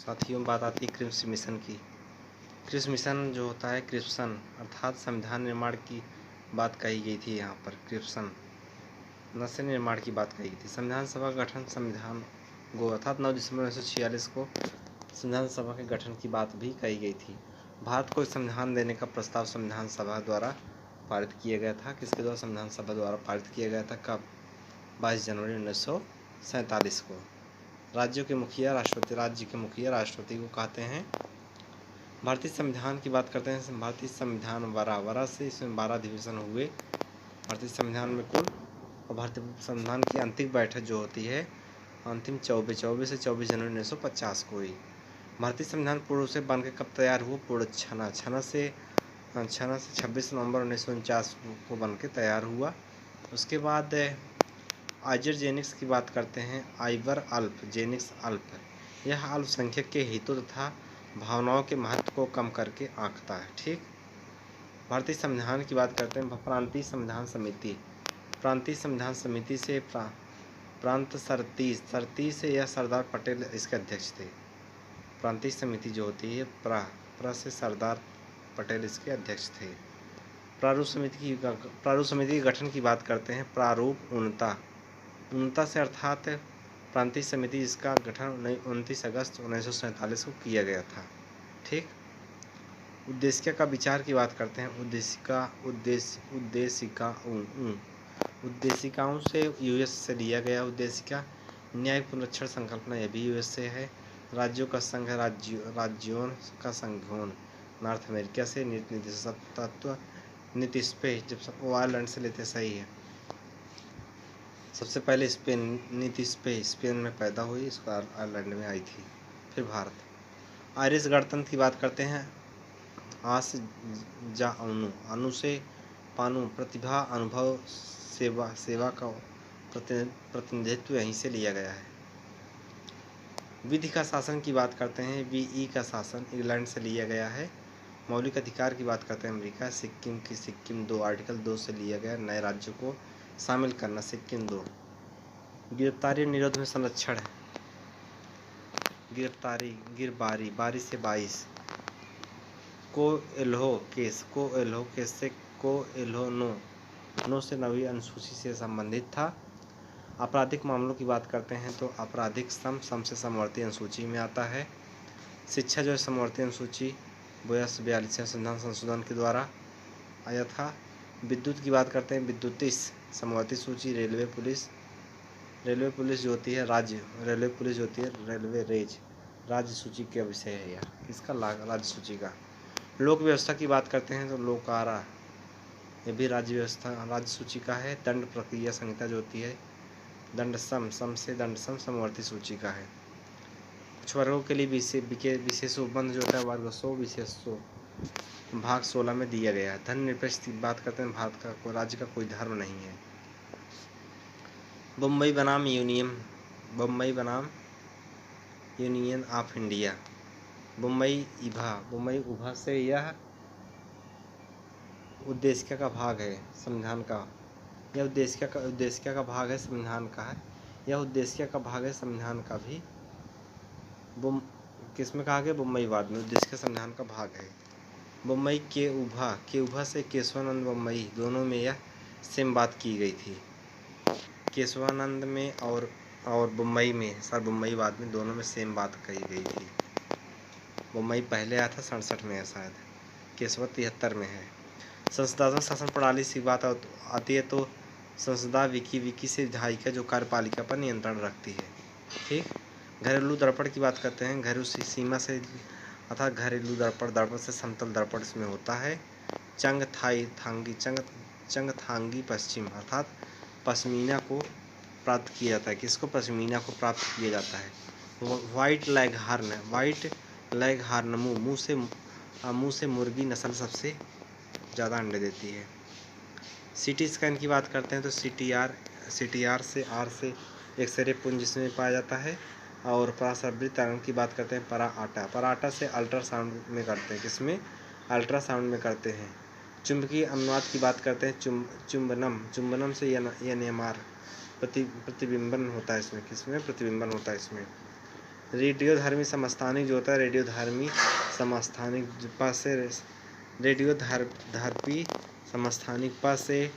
साथियों, बात आती है क्रिप्स मिशन की। क्रिप्स मिशन जो होता है, क्रिप्सन अर्थात संविधान निर्माण की बात कही गई थी। यहाँ पर क्रिप्सन नस्य निर्माण की बात कही गई थी। संविधान सभा का गठन संविधान को अर्थात 9 दिसंबर 1946 को संविधान सभा के गठन की बात भी कही गई थी। भारत को संविधान देने का प्रस्ताव संविधान सभा द्वारा पारित किया गया था। किसके द्वारा? संविधान सभा द्वारा पारित किया गया था। कब? 22 जनवरी 1947 को। राज्यों के मुखिया राष्ट्रपति, राज्य के मुखिया राष्ट्रपति को कहते हैं। भारतीय संविधान की बात करते हैं। भारतीय संविधान वरा से इसमें 12 अधिवेशन हुए भारतीय संविधान में कुल। और भारतीय संविधान की अंतिम बैठक जो होती है अंतिम 24 से 24 जनवरी 1950 को हुई। भारतीय संविधान पूर्व से बनकर कब तैयार हुआ? पूर्ण छना से 26 नवंबर 1949 को बनकर तैयार हुआ। उसके बाद आइजर जेनिक्स की बात करते हैं। आइवर अल्प जेनिक्स अल्प, यह अल्पसंख्यक के हितों तथा भावनाओं के महत्व को कम करके आंकता है। ठीक। भारतीय संविधान की बात करते हैं। प्रांतीय संविधान समिति, प्रांतीय संविधान समिति से प्रांत सरती से यह सरदार पटेल इसके अध्यक्ष थे। प्रांतीय समिति जो होती है प्रा से सरदार पटेल इसके अध्यक्ष थे। प्रारूप समिति के गठन की बात करते हैं। प्रारूप उनता से अर्थात प्रांतीय समिति जिसका गठन 29 अगस्त 1947 को किया गया था। ठीक। उद्देशिका का विचार की बात करते हैं। उद्देशिकाओं से यूएस से लिया गया। उद्देशिका न्यायिक पुनरीक्षण संकल्पना, यह भी यूएस से है। राज्यों का संघ, राज्यों का संघोन नॉर्थ अमेरिका से। नीति तत्व, नीति स्पेस जब सब आयरलैंड से लेते सही है। सबसे पहले नीति स्पेन में पैदा हुई, इसको आयरलैंड में आई थी। फिर भारत। आयरिश गणतंत्र की बात करते हैं। आस जा अनु से पानु, प्रतिभा, अनुभव, सेवा का प्रतिनिधित्व यहीं से लिया गया है। विधि का शासन की बात करते हैं। वीई का शासन इंग्लैंड से लिया गया है। मौलिक अधिकार की बात करते हैं। अमेरिका। सिक्किम 2 आर्टिकल 2 से लिया गया। नए राज्यों को शामिल करना, सिक्किम 2। गिरफ्तारी निरोध में संरक्षण है। गिरबारी, बारी से 22। कोएल्हो केस से कोएल्हो नो से 9वीं अनुसूची से संबंधित था। आपराधिक मामलों की बात करते हैं तो आपराधिक सम से समवर्ती अनुसूची में आता है। शिक्षा जो है समवर्ती अनुसूची 42 संविधान संशोधन के द्वारा आया था। विद्युत की बात करते हैं। विद्युतीय समवर्ती सूची। रेलवे पुलिस जो होती है रेलवे पुलिस जो होती है रेलवे रेज राज्य सूची का विषय है। यह किसका? राज्य सूची का। लोक व्यवस्था की बात करते हैं तो लोकारा, यह भी राज्य सूची का है। दंड प्रक्रिया संहिता जो होती है दंड सम से दंड समवर्ती सूची का है। कुछ वर्गों के लिए विशेष उपबंध जो होता है वर्ग 100 विशेष 100 भाग 16 में दिया गया है। धर्मनिरपेक्ष की बात करते हैं। भारत का राज्य का कोई धर्म नहीं है। बम्बई बनाम यूनियन ऑफ इंडिया। बम्बई उभा से यह उद्देशिका का भाग है संविधान का। यह उद्देशिका का भाग है संविधान का है। यह उद्देशिका का भाग है संविधान का भी। किसमें कहा गया? बम्बईवाद में। उद्देशिका संविधान का भाग है। बम्बई के उभा से केशवानंद बम्बई, दोनों में यह सेम बात की गई थी। केशवानंद में और बम्बई में बम्बईवाद में दोनों में सेम बात कही गई थी। बम्बई पहले आया था 67 में है शायद, केशवा 73 में है। संसदात्मक शासन प्रणाली से बात आती है तो संसदा विकी से विधायिका जो कार्यपालिका पर नियंत्रण रखती है। ठीक। घरेलू दर्पण की बात करते हैं। घरेलू सीमा से अर्थात घरेलू दर्पण से समतल दर्पण इसमें होता है। चंगथांगी पश्चिम अर्थात पश्मीना को प्राप्त किया जाता है। किसको? पश्मीना को प्राप्त किया जाता है। व्हाइट लेग हार्न मुँह से मुर्गी नस्ल सबसे ज़्यादा अंडे देती है। सीटी स्कैन की बात करते हैं तो सीटीआर से आर से एक्सरे पुंज जिसमें पाया जाता है। और पराश्रव्य तरंग की बात करते हैं। पराटा से अल्ट्रासाउंड में करते हैं। किसमें? अल्ट्रासाउंड में करते हैं। चुंबकीय अनुनाद की बात करते हैं। चुंबनम से एनएमआर प्रतिबिंबन होता है इसमें। किसमें? प्रतिबिंबन होता है इसमें। रेडियोधर्मी समस्थानिक जो होता है, रेडियोधर्मी समस्थानिक पास से रेडियोधर्मी समस्थानिक पास से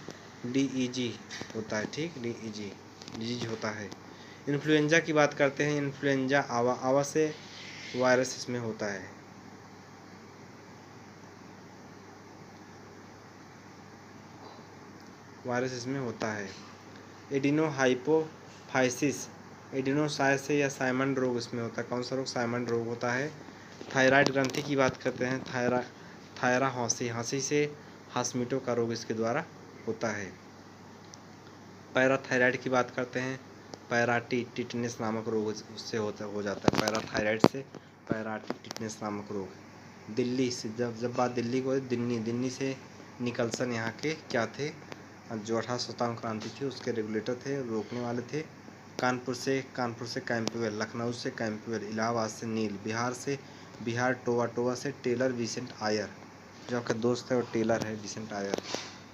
DEG होता है, ठीक, DEG होता है। इन्फ्लुएंजा की बात करते हैं, इन्फ्लुएंजा आवा से वायरस इसमें होता है। वायरस इसमें होता है। एडिनोहाइपोफाइसिस, एडिनोसाइस से या साइमन रोग इसमें होता है। कौन सा रोग? साइमन रोग होता है। थायराइड ग्रंथि की बात करते हैं, थायरा हाँसी से हास्मिटो का रोग इसके द्वारा होता है। पैराथायराइड की बात करते हैं, पैराटिटिटनेस नामक रोग उससे हो जाता है। पैराथायराइड से पैराटिटिटनेस नामक रोग। दिल्ली से जब बात दिल्ली को, दिल्ली से निकलसन यहाँ के क्या थे, जो 1857 क्रांति थी उसके रेगुलेटर थे, रोकने वाले थे। कानपुर से कैंपवेल, लखनऊ से कैंपवेल, इलाहाबाद से नील, बिहार टोवा से टेलर विसेंट आयर, जो आपका दोस्त है और टेलर है विसेंट आयर।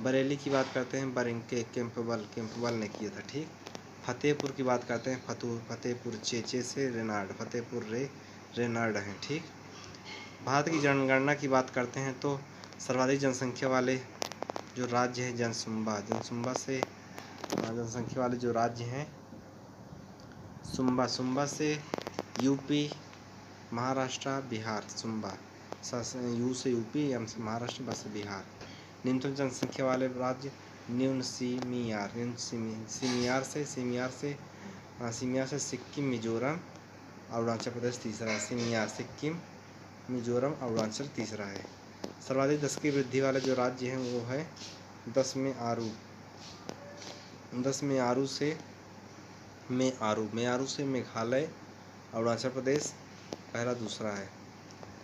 बरेली की बात करते हैं, बरिंके कैंपबल ने किया था, ठीक। फतेहपुर की बात करते हैं, फतेहपुर चे से रेनार्ड, फतेहपुर रेनार्ड हैं, ठीक। भारत की जनगणना की बात करते हैं तो सर्वाधिक जनसंख्या वाले जो राज्य है जनसुम्बा से जनसंख्या वाले जो राज्य हैं सुम्बा से UP, Maharashtra, Bihar. Zumba you से यूपी, एम से महाराष्ट्र, बा से बिहार। न्यूनतम जनसंख्या वाले राज्य न्यून सीमियार से सिक्किम, मिजोरम, अरुणाचल प्रदेश तीसरा है। सीमियार, सिक्किम, मिजोरम, अरुणाचल तीसरा है। सर्वाधिक 10 की वृद्धि वाले जो राज्य हैं वो है 10 में आरू से मेघालय, अरुणाचल प्रदेश पहला दूसरा है।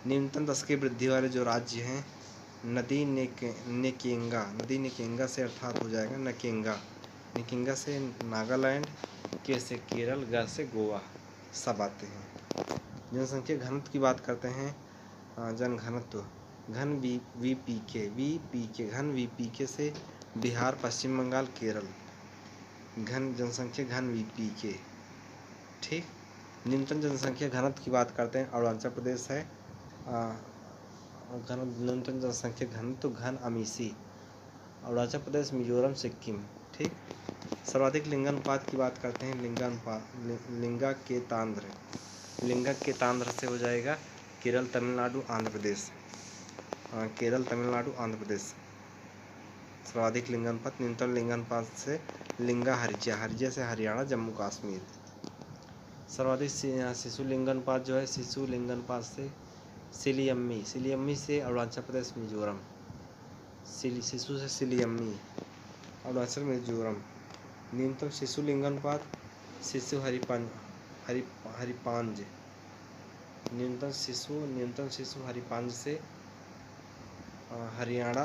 न्यूनतम 10 की वृद्धि वाले जो राज्य हैं नदी नेकेंगा से अर्थात हो जाएगा नेकेंगा से नागालैंड, के से केरल, ग से गोवा सब आते हैं। जनसंख्या घनत्व की बात करते हैं, जनघनत्व घन VPK से बिहार, पश्चिम बंगाल, केरल। जनसंख्या घन VPK, ठीक। न्यूनतम जनसंख्या घनत्व की बात करते हैं, अरुणाचल प्रदेश है। न्यूनतम जनसंख्या घनत्व घन अमीसी, अरुणाचल प्रदेश, मिजोरम, सिक्किम, ठीक। सर्वाधिक लिंगानुपात की बात करते हैं, लिंगा के तांध्र से हो जाएगा केरल, तमिलनाडु, आंध्र प्रदेश। सर्वाधिक लिंगानुपात। न्यूनतम लिंगानुपात से लिंगा हरिजा से हरियाणा, जम्मू कश्मीर। सर्वाधिक शिशु लिंगानुपात जो है, शिशु लिंगानुपात से सिलियम्मी से अरुणाचल प्रदेश, मिजोरम। शिशु से सिलियम्मी, अरुणाचल, मिजोरम। न्यूनतम शिशु लिंगानुपात शिशु हरिपांज, न्यूनतम शिशु हरिपांज से हरियाणा,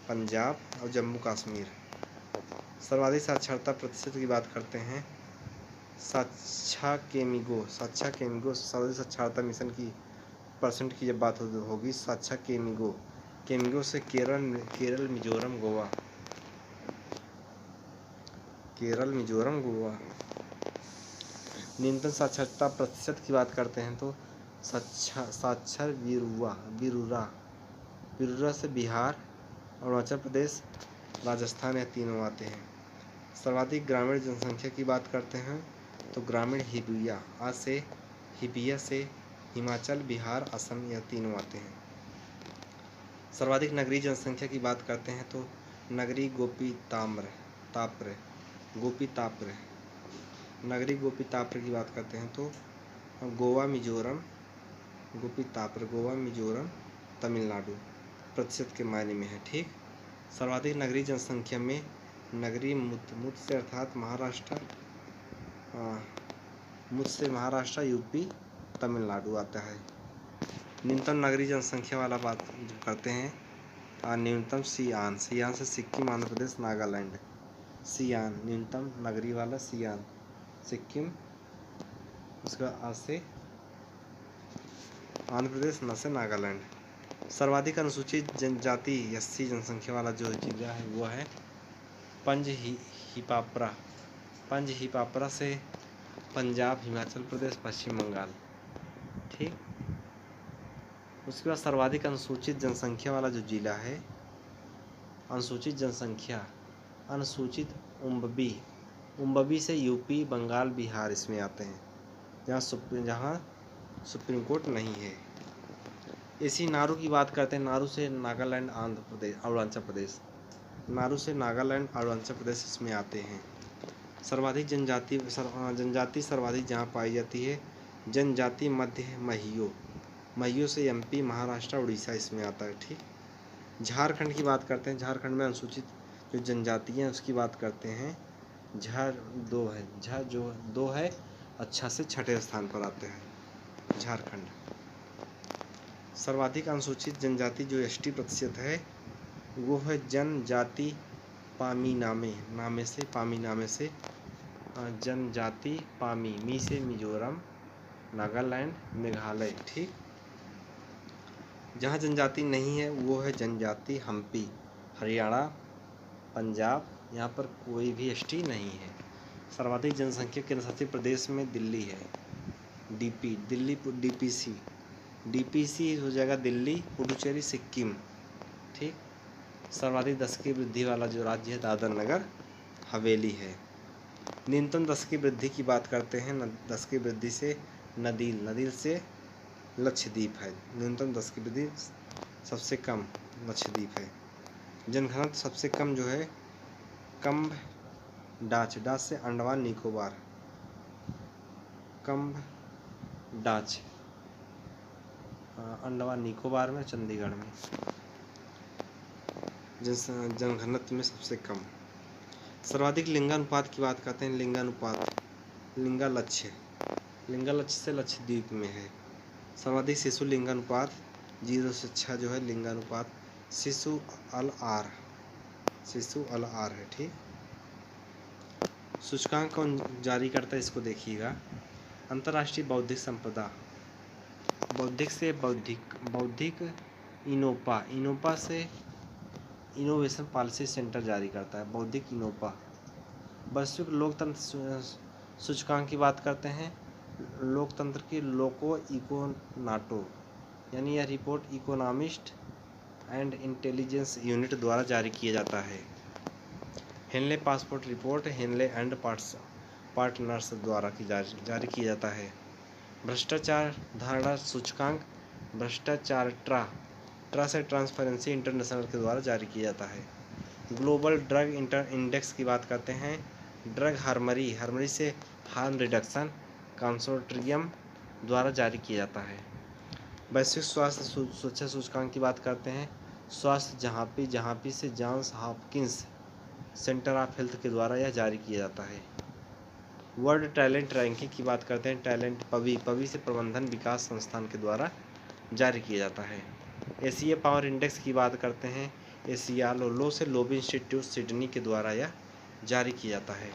पंजाब और जम्मू कश्मीर। सर्वाधिक साक्षरता प्रतिशत की बात करते हैं, साक्षा केमिगो सर्वाधिक साक्षरता मिशन की परसेंट की जब बात होगी, साक्षा केमिगो से केरल, मिजोरम, गोवा। न्यूनतम साक्षरता प्रतिशत की बात करते हैं तो साक्षर बिरूरा से बिहार, अरुणाचल प्रदेश, राजस्थान, या तीनों आते हैं। सर्वाधिक ग्रामीण जनसंख्या की बात करते हैं तो ग्रामीण हिबिया से हिमाचल, बिहार, असम, या तीनों आते हैं। सर्वाधिक नगरीय जनसंख्या की बात करते हैं तो नगरी गोपीताप्र की बात करते हैं तो गोवा, मिजोरम, तमिलनाडु प्रतिशत के मायने में है, ठीक। सर्वाधिक नगरीय जनसंख्या में नगरीय मुत से अर्थात महाराष्ट्र, यूपी, तमिलनाडु आता है। न्यूनतम नगरीय जनसंख्या वाला बात जो करते हैं, न्यूनतम सियान से सिक्किम, आंध्र प्रदेश, नागालैंड। सियान न्यूनतम नगरीय वाला, सियान सिक्किम, उसका आज से आंध्र प्रदेश, न से नागालैंड। सर्वाधिक अनुसूचित जनजाति SC जनसंख्या वाला जो जिला है वो है पंज हिपापरा से पंजाब, हिमाचल प्रदेश, पश्चिम बंगाल। ठीक। उसके बाद सर्वाधिक अनुसूचित जनसंख्या वाला जो जिला है, अनुसूचित जनसंख्या, अनुसूचित उम्बवी से यूपी, बंगाल, बिहार इसमें आते हैं, जहाँ सुप्रीम कोर्ट नहीं है। इसी नारू की बात करते हैं। नारू से नागालैंड, आंध्र प्रदेश, अरुणाचल प्रदेश। नारू से नागालैंड, अरुणाचल प्रदेश इसमें आते हैं। सर्वाधिक जनजाति सर्वाधिक जहाँ पाई जाती है, जनजाति मध्य महियो से एमपी, महाराष्ट्र, उड़ीसा इसमें आता है। ठीक। झारखंड की बात करते हैं। झारखंड में अनुसूचित जो जनजातियाँ उसकी बात करते हैं। झा जो दो है, अच्छा से छठे स्थान पर आते हैं झारखंड। सर्वाधिक अनुसूचित जनजाति जो एसटी प्रतिशत है वो है जनजाति पामी नामे से जनजाति पामी, मी से मिजोरम, नागालैंड, मेघालय। ठीक। जहाँ जनजाति नहीं है वो है जनजाति हम्पी, हरियाणा, पंजाब, यहाँ पर कोई भी एसटी नहीं है। सर्वाधिक जनसंख्या केंद्र शासित प्रदेश में दिल्ली है। डीपीसी हो जाएगा दिल्ली, पुडुचेरी, सिक्किम। ठीक। सर्वाधिक दशकीय वृद्धि वाला जो राज्य है दादर नगर हवेली है। न्यूनतम दशकीय वृद्धि की बात करते हैं। दशकीय वृद्धि से नदील से लक्षद्वीप है। न्यूनतम दशकीय वृद्धि सबसे कम लक्षद्वीप है। जनघनत्व सबसे कम जो है कम्ब डाच से अंडमान निकोबार, कम्ब डाच अंडमान निकोबार में, चंडीगढ़ में। जनघनत्व में सबसे कम। सर्वाधिक लिंगानुपात की बात करते हैं। लिंगालक्ष्य से लक्षद्वीप में है। सर्वाधिक शिशु लिंगानुपात 0 से 6 जो है लिंगानुपात शिशु अल आर है। ठीक। सूचकांक कौन जारी करता है इसको देखिएगा। अंतर्राष्ट्रीय बौद्धिक संपदा, बौद्धिक इनोपा से इनोवेशन पॉलिसी सेंटर जारी करता है। बौद्धिक इनोपा। वैश्विक लोकतंत्र सूचकांक की बात करते हैं। लोकतंत्र की लोको इकोनाटो, यानी यह report economist and intelligence unit द्वारा जारी किया जाता है। Henley passport report Henley and partners द्वारा जारी किया जाता है। भ्रष्टाचार धारणा सूचकांक भ्रष्टाचार ट्रा से ट्रांसपेरेंसी इंटरनेशनल के द्वारा जारी किया जाता है। ग्लोबल ड्रग इंडेक्स की बात करते हैं। ड्रग हार्मरी से हार्म रिडक्शन कंसोर्टियम द्वारा जारी किया जाता है। वैश्विक स्वास्थ्य सुरक्षा सूचकांक की बात करते हैं। स्वास्थ्य जहाँपी से Johns Hopkins center of health के द्वारा यह जारी किया जाता है। वर्ल्ड टैलेंट रैंकिंग की बात करते हैं। टैलेंट पवी से प्रबंधन विकास संस्थान के द्वारा जारी किया जाता है। एशिया पावर इंडेक्स की बात करते हैं। एशिया लो से लोबी इंस्टीट्यूट सिडनी के द्वारा यह जारी किया जाता है।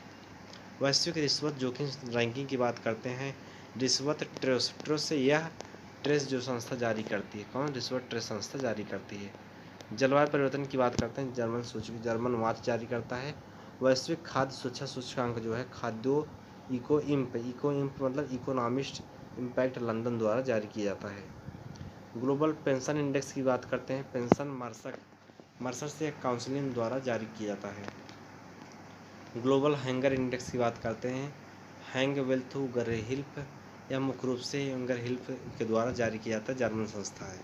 वैश्विक रिश्वत जोखिम रैंकिंग की बात करते हैं। रिश्वत ट्रेस से यह ट्रेस जो संस्था जारी करती है। कौन? रिश्वत ट्रेस संस्था जारी करती है। जलवायु परिवर्तन की बात करते हैं। जर्मन वाच जारी करता है। वैश्विक खाद्य सुरक्षा सूचकांक जो है खाद्यो इको इम्प मतलब इकोनॉमिस्ट इम्पैक्ट लंदन द्वारा जारी किया जाता है। ग्लोबल पेंशन इंडेक्स की बात करते हैं। पेंशन मर्सर से काउंसिलिंग द्वारा जारी किया जाता है। ग्लोबल हैंगर इंडेक्स की बात करते हैं। हैंग वेल्थ गरहिल्फ यह मुख्य रूप से गरहिल्फ के द्वारा जारी किया जाता है। जर्मन संस्था है।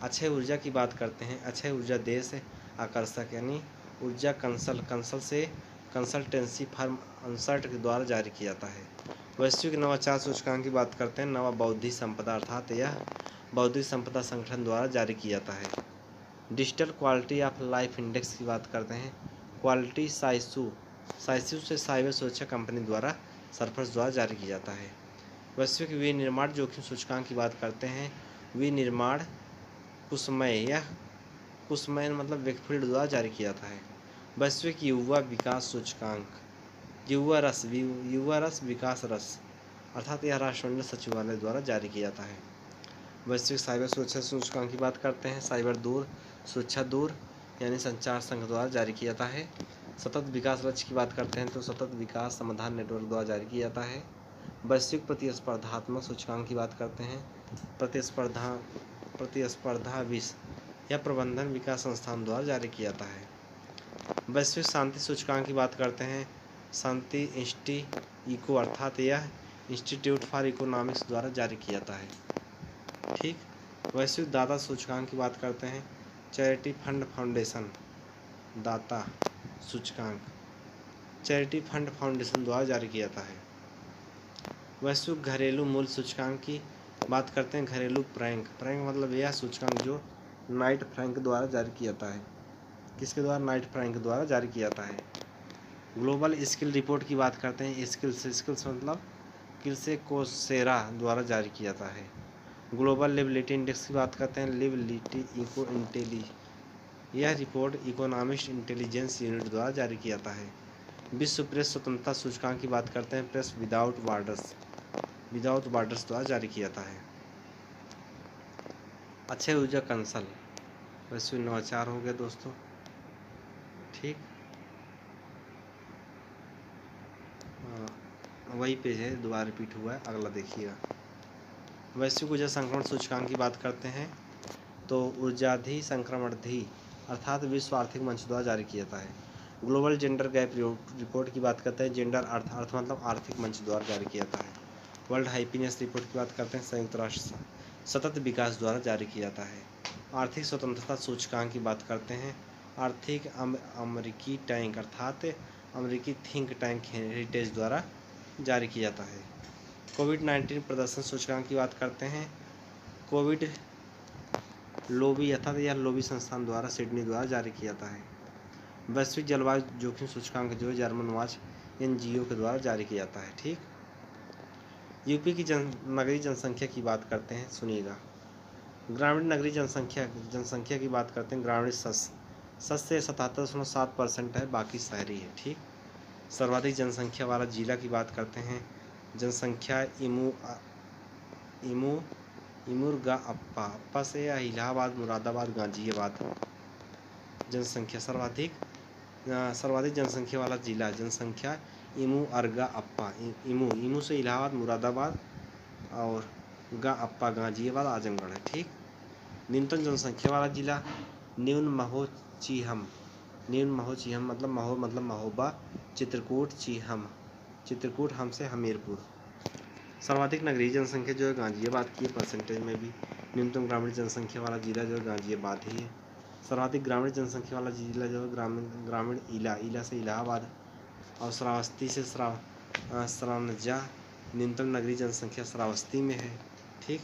अक्षय ऊर्जा की बात करते हैं। अक्षय ऊर्जा देश आकर्षक यानी ऊर्जा कंसल से कंसल्टेंसी फर्म अंसर्ट के द्वारा जारी किया जाता है। वैश्विक नवाचार सूचकांक की बात करते हैं। नवा बौद्धिक संपदा अर्थात यह बौद्धिक संपदा संगठन द्वारा जारी किया जाता है। Digital quality of life index की बात करते हैं। क्वालिटी साइसू से साइबर सुरक्षा कंपनी द्वारा सरफर्स द्वारा जारी किया जाता है। वैश्विक विनिर्माण जोखिम सूचकांक की बात करते हैं। विनिर्माण कुसमय मतलब वेकफील्ड द्वारा जारी किया जाता है। वैश्विक युवा विकास सूचकांक युवा रस विकास रस अर्थात यह राष्ट्रमंडल सचिवालय द्वारा जारी किया जाता है। वैश्विक साइबर सुरक्षा सूचकांक की बात करते हैं। साइबर सुरक्षा दूर यानी संचार संघ द्वारा जारी किया जाता है। सतत विकास लक्ष्य की बात करते हैं तो सतत विकास समाधान नेटवर्क द्वारा जारी किया जाता है। वैश्विक प्रतिस्पर्धात्मक सूचकांक की बात करते हैं। प्रतिस्पर्धा विश्व या प्रबंधन विकास संस्थान द्वारा जारी किया जाता है। वैश्विक शांति सूचकांक की बात करते हैं। शांति इको अर्थात यह इंस्टीट्यूट फॉर इकोनॉमिक्स द्वारा जारी किया जाता है। ठीक। वैश्विक दाता सूचकांक की बात करते हैं। चैरिटी फंड फाउंडेशन दाता सूचकांक चैरिटी फंड फाउंडेशन द्वारा जारी किया जाता है। वैश्विक घरेलू मूल्य सूचकांक की बात करते हैं। घरेलू फ्रैंक मतलब यह सूचकांक जो नाइट फ्रैंक द्वारा जारी किया जाता है। किसके द्वारा? नाइट फ्रैंक द्वारा जारी किया जाता है। ग्लोबल स्किल रिपोर्ट की बात करते हैं। स्किल्स मतलब किसे कोसेरा द्वारा जारी किया जाता है। ग्लोबल लिवलिटी इंडेक्स की बात करते हैं। लिवलिटी इको इंटेली यह रिपोर्ट इकोनॉमिस्ट इंटेलिजेंस यूनिट द्वारा जारी किया जाता है। विश्व प्रेस स्वतंत्रता सूचकांक की बात करते हैं। प्रेस विदाउट बॉर्डर्स द्वारा जारी किया जाता है। अक्षय ऊर्जा कंसल वैश्विक नवाचार हो गया दोस्तों। ठीक, वही पेज है, दोबारा रिपीट हुआ है, अगला देखिएगा। वैश्विक ऊर्जा संक्रमण सूचकांक की बात करते हैं तो ऊर्जाधि संक्रमणधि अर्थात विश्व आर्थिक मंच द्वारा जारी किया जाता है। ग्लोबल जेंडर गैप रिपोर्ट की बात करते हैं। जेंडर अर्थ मतलब आर्थिक मंच द्वारा जारी किया जाता है। वर्ल्ड हैप्पीनेस रिपोर्ट की बात करते हैं। संयुक्त राष्ट्र सतत विकास द्वारा जारी किया जाता है। आर्थिक स्वतंत्रता सूचकांक की बात करते हैं। आर्थिक अमेरिकी टैंक अर्थात अमेरिकी थिंक टैंक हेरिटेज द्वारा जारी किया जाता है। कोविड-19 प्रदर्शन सूचकांक की बात करते हैं। कोविड लोबी अर्थात यह लोबी संस्थान द्वारा सिडनी द्वारा जारी किया जाता है। वैश्विक जलवायु जोखिम सूचकांक जो जर्मन वॉच NGO के द्वारा जारी किया जाता है। ठीक। यूपी की नगरीय जनसंख्या की बात करते हैं, सुनिएगा। ग्रामीण नगरीय जनसंख्या की बात करते हैं। ग्रामीण से 77.7% है, बाकी शहरी है। ठीक। सर्वाधिक जनसंख्या वाला जिला की बात करते हैं। जनसंख्या इमुरगा अप्पा से या इलाहाबाद, मुरादाबाद, गाजियाबाद। जनसंख्या सर्वाधिक जनसंख्या वाला जिला जनसंख्या इमुअरगा अप्पा इमू से इलाहाबाद, मुरादाबाद और अप्पा गाजियाबाद, आजमगढ़ है। ठीक। न्यूनतम जनसंख्या वाला जिला न्यून महोचीहम मतलब महोबा, चित्रकूट हम से हमीरपुर। सर्वाधिक नगरीय जनसंख्या जो है गाजियाबाद की है, परसेंटेज में भी। न्यूनतम ग्रामीण जनसंख्या वाला जिला जो है गाजियाबाद ही है। सर्वाधिक ग्रामीण जनसंख्या वाला जिला जो है ग्रामीण इला से इलाहाबाद और श्रावस्ती से श्रावणजा। न्यूनतम नगरीय जनसंख्या श्रावस्ती में है। ठीक।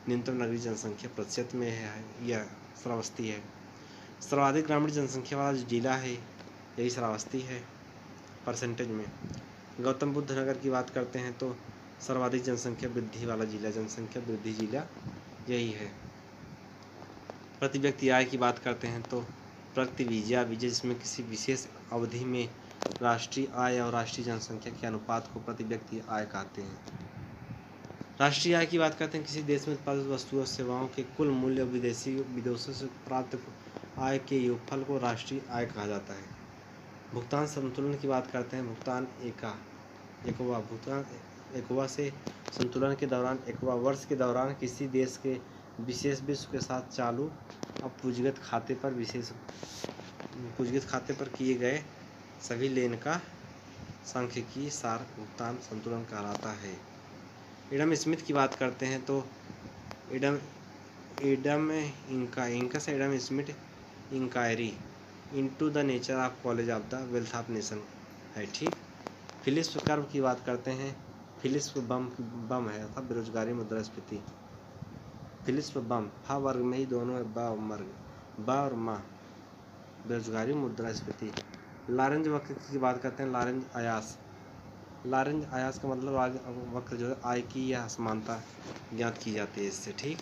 न्यूनतम नगरीय जनसंख्या प्रतिशत में है, यह श्रावस्ती है। सर्वाधिक ग्रामीण जनसंख्या वाला जिला है यही श्रावस्ती है, परसेंटेज में। गौतम बुद्ध नगर की बात करते हैं तो सर्वाधिक जनसंख्या वृद्धि वाला जिला जनसंख्या वृद्धि जिला यही है। प्रति व्यक्ति आय की बात करते हैं तो प्रति विजय जिसमें किसी विशेष अवधि में राष्ट्रीय आय और राष्ट्रीय जनसंख्या के अनुपात को प्रति व्यक्ति आय कहते हैं। राष्ट्रीय आय की बात करते हैं किसी देश में उत्पादित वस्तुओं और सेवाओं के कुल मूल्य विदेशों से प्राप्त आय के योगफल को राष्ट्रीय आय कहा जाता है। भुगतान संतुलन की बात करते हैं। भुगतान एकवा से संतुलन के दौरान एकवा वर्ष के दौरान किसी देश के विशेष विश्व के साथ चालू और पूंजीगत खाते पर किए गए सभी लेन का सांख्यिकीय सार भुगतान संतुलन कहलाता है। एडम स्मिथ की बात करते हैं तो Adam Smith inquiry into the nature of college of the wealth of nation है। ठीक। फिलिप्स कर्व की बात करते हैं। फिलिप्स बम है अर्थात बेरोजगारी मुद्रास्फीति। फिलिप्स बम फा वर्ग में ही दोनों है, बा और माँ बेरोजगारी मुद्रास्फीति। लॉरेंज वक्र की बात करते हैं। लॉरेंज आयास का मतलब वक्र जो है आय की या असमानता ज्ञात की जाती है इससे। ठीक।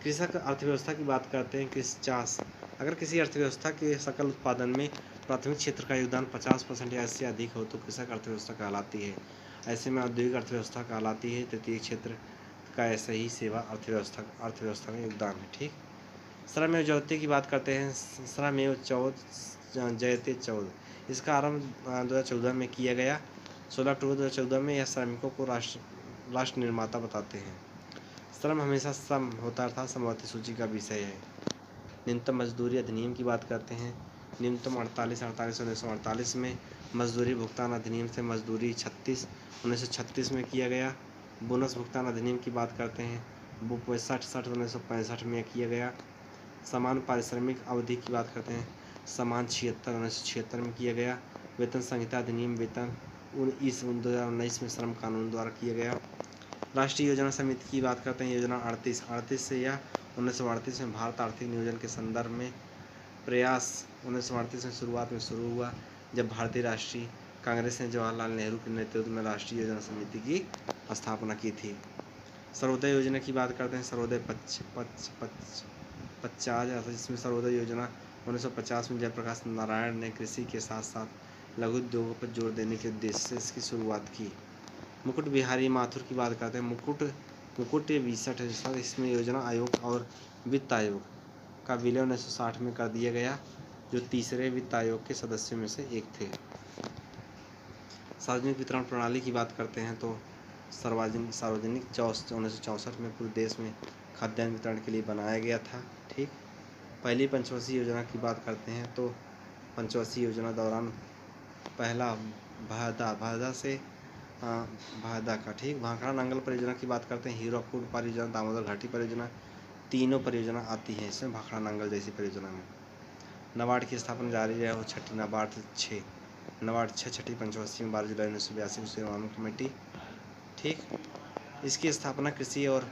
कृषक अर्थव्यवस्था की बात करते हैं। चास अगर किसी अर्थव्यवस्था के सकल उत्पादन में प्राथमिक क्षेत्र का योगदान 50% या इससे अधिक हो तो कृषक अर्थव्यवस्था कहलाती है। ऐसे में औद्योगिक अर्थव्यवस्था कहलाती है। तृतीय क्षेत्र का ऐसे ही सेवा अर्थव्यवस्था में योगदान है। ठीक। श्रमेव जयते की बात करते हैं। श्रमेव जयते 14 इसका आरंभ 2014 में किया गया। 16 अक्टूबर 2014 में यह श्रमिकों को राष्ट्र निर्माता बताते हैं। श्रम हमेशा सम होता अर्थात समवर्ती सूची का विषय है। न्यूनतम मजदूरी अधिनियम की बात करते हैं। न्यूनतम 48 में मजदूरी भुगतान अधिनियम से मजदूरी 1936 में किया गया। बोनस भुगतान अधिनियम की बात करते हैं, वो 1965 में किया गया। समान पारिश्रमिक अवधि की बात करते हैं, समान 1976 में किया गया। वेतन संहिता अधिनियम वेतन 2019 में श्रम कानून द्वारा किया गया। राष्ट्रीय योजना समिति की बात करते हैं, योजना 38 से या 1938 में भारत आर्थिक नियोजन के संदर्भ में प्रयास 1938 में शुरुआत में शुरू हुआ, जब भारतीय राष्ट्रीय कांग्रेस ने जवाहरलाल नेहरू के नेतृत्व में राष्ट्रीय योजना समिति की स्थापना की थी। सर्वोदय योजना की बात करते हैं, सर्वोदय 50, जिसमें सर्वोदय योजना 1950 में जयप्रकाश नारायण ने कृषि के साथ साथ लघु उद्योगों पर जोर देने के उद्देश्य से इसकी शुरुआत की। मुकुट बिहारी माथुर की बात करते हैं, मुकुट 62 इसमें योजना आयोग और वित्त आयोग का विलय 1960 में कर दिया गया, जो तीसरे वित्त आयोग के सदस्यों में से एक थे। सार्वजनिक वितरण प्रणाली की बात करते हैं तो सार्वजनिक 1964 में पूरे देश में खाद्यान्न वितरण के लिए बनाया गया था। ठीक, पहली पंचवर्षीय योजना की बात करते हैं तो पंचवर्षीय योजना दौरान पहला भादा का ठीक भाखड़ा नांगल परियोजना की बात करते हैं, हीराकुड परियोजना, दामोदर घाटी परियोजना, तीनों परियोजना आती हैं इसमें भाखड़ा नांगल जैसी परियोजना में। नाबार्ड की स्थापना जारी रहा, वो छठी नाबार्ड 6 छठी पंचवर्षीय में 12 जुलाई 1982 को सेवाओं कमेटी। ठीक, इसकी स्थापना कृषि और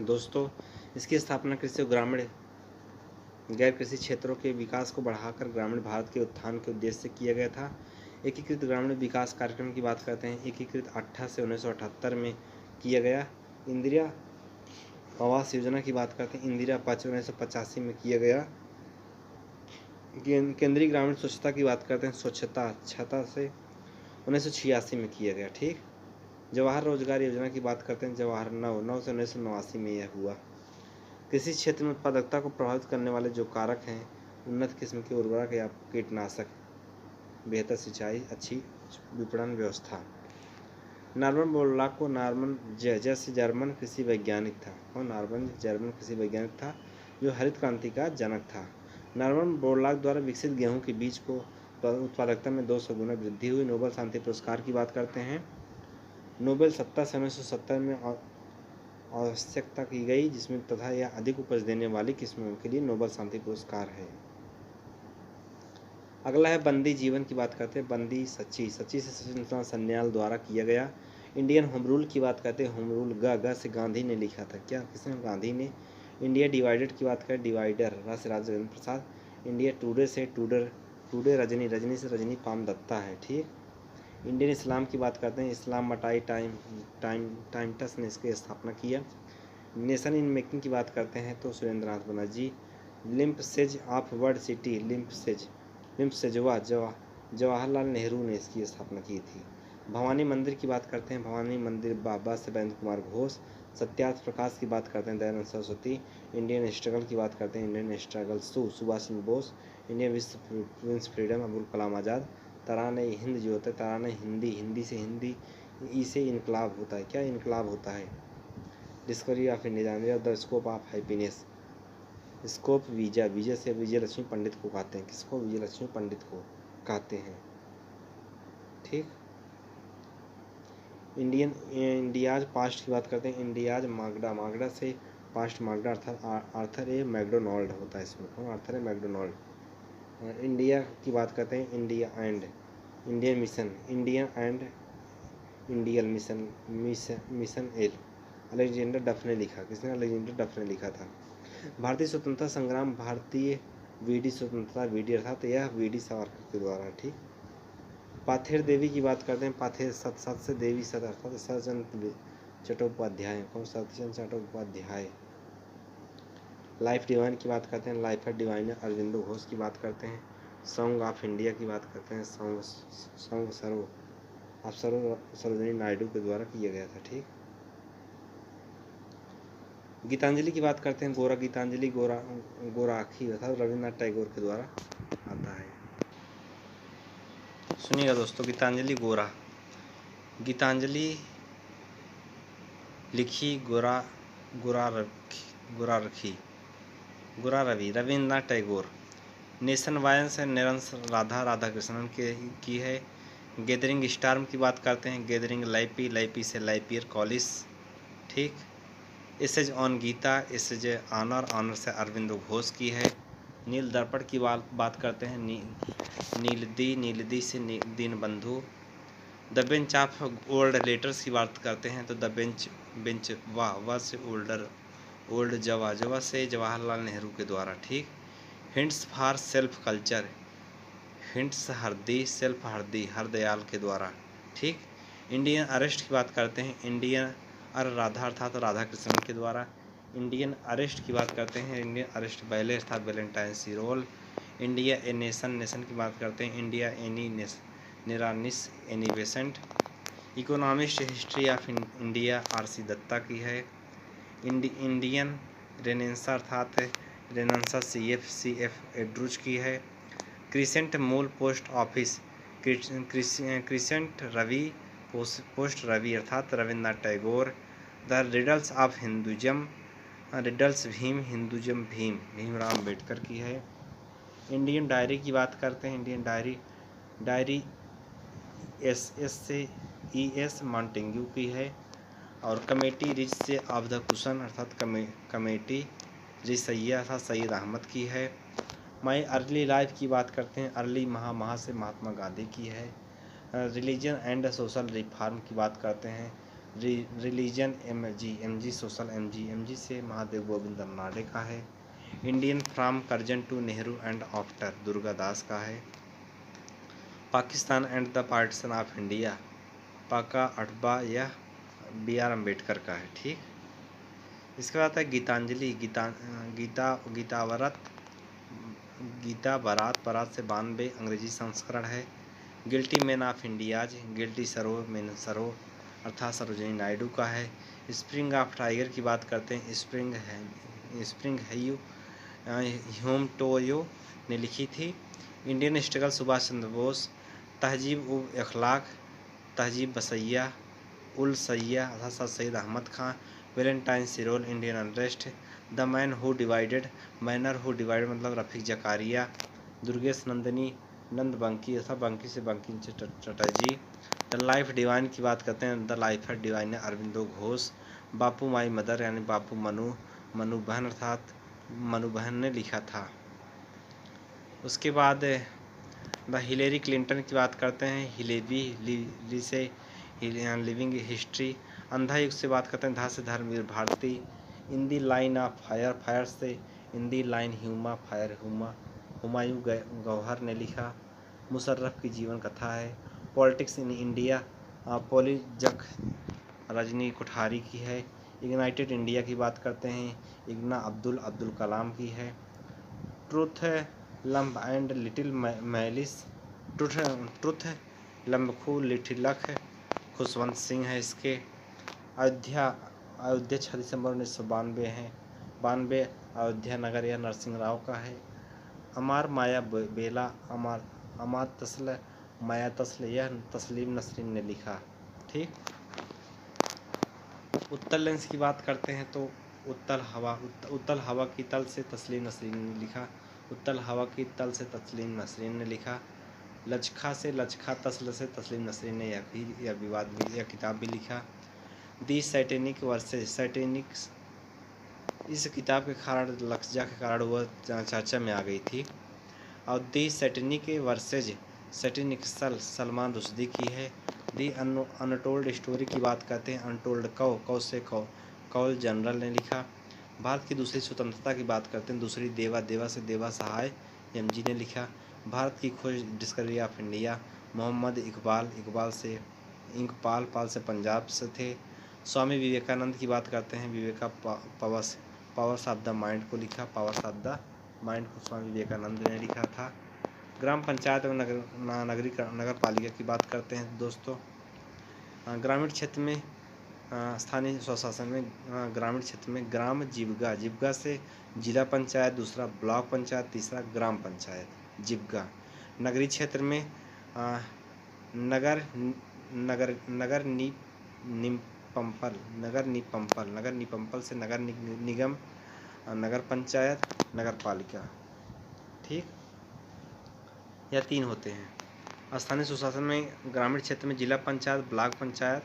दोस्तों इसकी स्थापना कृषि और ग्रामीण गैर कृषि क्षेत्रों के विकास को बढ़ाकर ग्रामीण भारत के उत्थान के उद्देश्य से किया गया था। एकीकृत ग्रामीण विकास कार्यक्रम की बात करते हैं, एकीकृत 18 से 1978 में किया गया। इंदिरा आवास योजना की बात करते हैं, इंदिरा 1985 में किया गया। केंद्रीय ग्रामीण स्वच्छता की बात करते हैं, स्वच्छता से 1986 में किया गया। ठीक, जवाहर रोजगार योजना की बात करते हैं, जवाहर 9 से 1989 में यह हुआ। कृषि क्षेत्र में उत्पादकता को प्रभावित करने वाले जो कारक हैं, उन्नत किस्म के उर्वरक या कीटनाशक, बेहतर सिंचाई, अच्छी विपणन व्यवस्था। नॉर्मन बोरलॉग को जर्मन कृषि वैज्ञानिक था, और नॉर्मन जर्मन कृषि वैज्ञानिक था जो हरित क्रांति का जनक था। नॉर्मन बोरलॉग द्वारा विकसित गेहूं के बीज को उत्पादकता में 200 गुना वृद्धि हुई। नोबेल शांति पुरस्कार की बात करते हैं, नोबेल सत्ता से 1970 में आवश्यकता की गई, जिसमें तथा यह अधिक उपज देने वाली किस्मों के लिए नोबेल शांति पुरस्कार है। अगला है बंदी जीवन की बात करते हैं, बंदी सच्ची से सचिन सन्याल द्वारा किया गया। इंडियन होम रूल की बात करते हैं, होम रूल ग से गांधी ने लिखा था, क्या किसने? गांधी ने। इंडिया डिवाइडेड की बात करें, डिवाइडर से राजेंद्र प्रसाद। इंडिया टुडे से टुडे रजनी से रजनी पाम दत्ता है। ठीक, इंडियन इस्लाम की बात करते हैं, इस्लाम मटाई टाइमटस ने इसकी स्थापना किया। नेशन इन मेकिंग की बात करते हैं तो Surendranath Banerjee. Glimpses of world city, लिम्फ सेजवा जवाहरलाल नेहरू ने इसकी स्थापना की थी। भवानी मंदिर की बात करते हैं, भवानी मंदिर बाबा से महेंद्र कुमार घोष। सत्यार्थ प्रकाश की बात करते हैं, दयानंद सरस्वती। इंडियन स्ट्रगल की बात करते हैं, Indian struggle Subhash Chandra Bose. Indian विश्व फ्रीडम अब्दुल कलाम आज़ाद। तराने हिंद जो होता है, तराने हिंदी से हिंदी ई से इनकलाब होता है, क्या इनकलाब होता है? Discovery of India, the scope of happiness. Scope Vijay से विजय लक्ष्मी पंडित को कहते हैं, किसको? विजय लक्ष्मी पंडित को कहते हैं। ठीक, इंडियाज पास्ट की बात करते हैं, इंडियाज मागड़ा से पास्ट मागड़ा अर्थात आर्थर ए मैकडोनाल्ड होता है इसमें, कौन? आर्थर ए मैकडोनाल्ड। इंडिया की बात करते हैं, India and Indian mission, Indian and Indian mission L. Alexander Duff ने लिखा, किसने? अलेक्जेंडर डफ ने लिखा था। भारतीय स्वतंत्रता संग्राम, भारतीय वीडी स्वतंत्रता, वीडी अर्थात यह वीडी सावरकर के द्वारा। ठीक, पाथेर देवी की बात करते हैं, पाथेर सत से देवी सत अर्थात सत्यचंद्र चट्टोपाध्याय, कौन? सत्यचंद्र चट्टोपाध्याय। लाइफ डिवाइन की बात करते हैं, life of divine Aurobindo Ghosh की बात करते हैं। सॉन्ग ऑफ इंडिया की बात करते हैं, सॉन्ग सरोजिनी नायडू के द्वारा किया गया था। ठीक, गीतांजलि की बात करते हैं, गीतांजलि गोराखी अर्थात रविन्द्रनाथ टैगोर के द्वारा आता है। सुनिएगा दोस्तों, गीतांजलि गोरा। गीतांजलि लिखी गोरा गोरा रवि, रविन्द्रनाथ टैगोर। नेशन वायंस है निरंश राधा कृष्णन की है। गैदरिंग स्टार्म की बात करते हैं, गैदरिंग लाइपी से लाइपियर कॉलिस। ठीक। Essays on Gita, essays honour से अरविंदो घोष की है। नील दर्पण की बात करते हैं, नीलदी से Dinabandhu. The bench of old letters की बात करते हैं तो द बेंच वाह से ओल्ड जवा से जवाहरलाल नेहरू के द्वारा। ठीक। Hints for self culture, hints हरदी हरदयाल के द्वारा। ठीक। इंडियन अरेस्ट की बात करते हैं, इंडियन राधा अर्थात राधा कृष्णन के द्वारा। इंडियन अरेस्ट की बात करते हैं, इंडियन अरेस्ट बैले अर्थात Valentine Chirol. India a nation की बात करते हैं, इंडिया एनी निरानिस Annie Besant. Economist history of India R C. Dutta की है। इंडियन रेनेसा अर्थात रेनेसा सी.एफ. एड्रूज की है। Crescent moon post office, crescent Ravi post Ravi अर्थात Rabindranath Tagore. The riddles of Hinduism, riddles Hinduism Bhimrao Ambedkar की है। इंडियन डायरी की बात करते हैं, इंडियन डायरी एस मॉन्टेग्यू की है। और कमेटी रिज से ऑफ द कुशन अर्थात कमेटी रिसैया अर्थात सैयद अहमद की है। माई अर्ली लाइफ की बात करते हैं, अर्ली महा से महात्मा गांधी की है। रिलीजन एंड सोशल रिफॉर्म की बात करते हैं, रिलीजन एमजी सोशल एमजी से महादेव गोविंद नाडे का है। Indian from Curzon to Nehru and after Durga Das का है। Pakistan and the partition of India, पाका अठबा यह बी.आर. अम्बेडकर का है। ठीक। इसके बाद है गीतांजलि, गीता बारात से 92 अंग्रेजी संस्करण है। Guilty man of India's, guilty सरो अर्थात सरोजिनी नायडू का है। स्प्रिंग ऑफ टाइगर की बात करते हैं, स्प्रिंग ह्यूम टोयो ने लिखी थी। Indian struggle Subhash Chandra Bose. तहजीब उल अखलाक, तहजीब बसैया उल सैया अर्थात Syed Ahmad Khan. Valentine Chirol, Indian unrest. The man who divided मतलब रफ़ीक जकारिया। दुर्गेश नंद बंकी अर्थात बंकी से Bankim Chatterjee. The life divine की बात करते हैं, the life divine Aurobindo Ghosh. Bapu my mother यानी बापू मनु बहन अर्थात मनु बहन ने लिखा था। उसके बाद द हिलेरी क्लिंटन की बात करते हैं, हिलेरी से लिविंग हिस्ट्री। अंधा युग से बात करते हैं, धा से Dharamvir Bharati. In the line of fire से in the line Humayun Gauhar ने लिखा। मुशर्रफ की जीवन कथा है। पॉलिटिक्स इन इंडिया, पॉलिजक रजनी कोठारी की है। इग्नाइटेड इंडिया की बात करते हैं, इग्ना अब्दुल कलाम की है। ट्रूथ लम्ब एंड लिटिल मैलिस, ट्रूथ लम्बखू लिटिलख खुशवंत सिंह है इसके। अयोध्या 6 दिसंबर 1992 है। 92 अयोध्या नगर या नरसिंह राव का है। अमार माया बेला अमार तसल माया तसल यह तस्लीम नसरीन ने लिखा। ठीक। उत्तर लेंस की बात करते हैं तो उत्तल हवा की तल से तस्लीम नसरीन ने लिखा। उत्तल हवा की तल से तस्लीम नसरीन ने लिखा। लचखा से लचखा तस्ल से तस्लीम नसरीन ने यह किताब भी लिखा। दी सैटेनिक वर्सेज, सैटेनिक्स इस किताब के कारण लफ्जा के कारण वह चर्चा में आ गई थी। और दी सैटेनिक वर्सेज सैटेनिक्सल सलमान रुश्दी की है। दी अनटोल्ड स्टोरी की बात करते हैं, अनटोल्ड कौ से कौल जनरल ने लिखा। भारत की दूसरी स्वतंत्रता की बात करते हैं, दूसरी देवा से देवा सहाय एमजी ने लिखा। भारत की खोज discovery of India Mohammad Iqbal से पाल से पंजाब से थे। स्वामी विवेकानंद की बात करते हैं, पावर्स ऑफ द माइंड को लिखा, पावर्स ऑफ द माइंड को स्वामी विवेकानंद ने लिखा था। ग्राम पंचायत एवं नगर पालिका की बात करते हैं दोस्तों। ग्रामीण क्षेत्र में स्थानीय स्वशासन में ग्रामीण क्षेत्र में ग्राम जीविका से जिला पंचायत, दूसरा ब्लॉक पंचायत, तीसरा ग्राम पंचायत जीविका। नगरीय क्षेत्र में नगर नगर नगर नि निपम्पल नगर निपम्पल नगर निपम्पल से नगर निगम, नगर पंचायत, नगर पालिका। ठीक, या 3 होते हैं। स्थानीय सुशासन में ग्रामीण क्षेत्र में जिला पंचायत, ब्लॉक पंचायत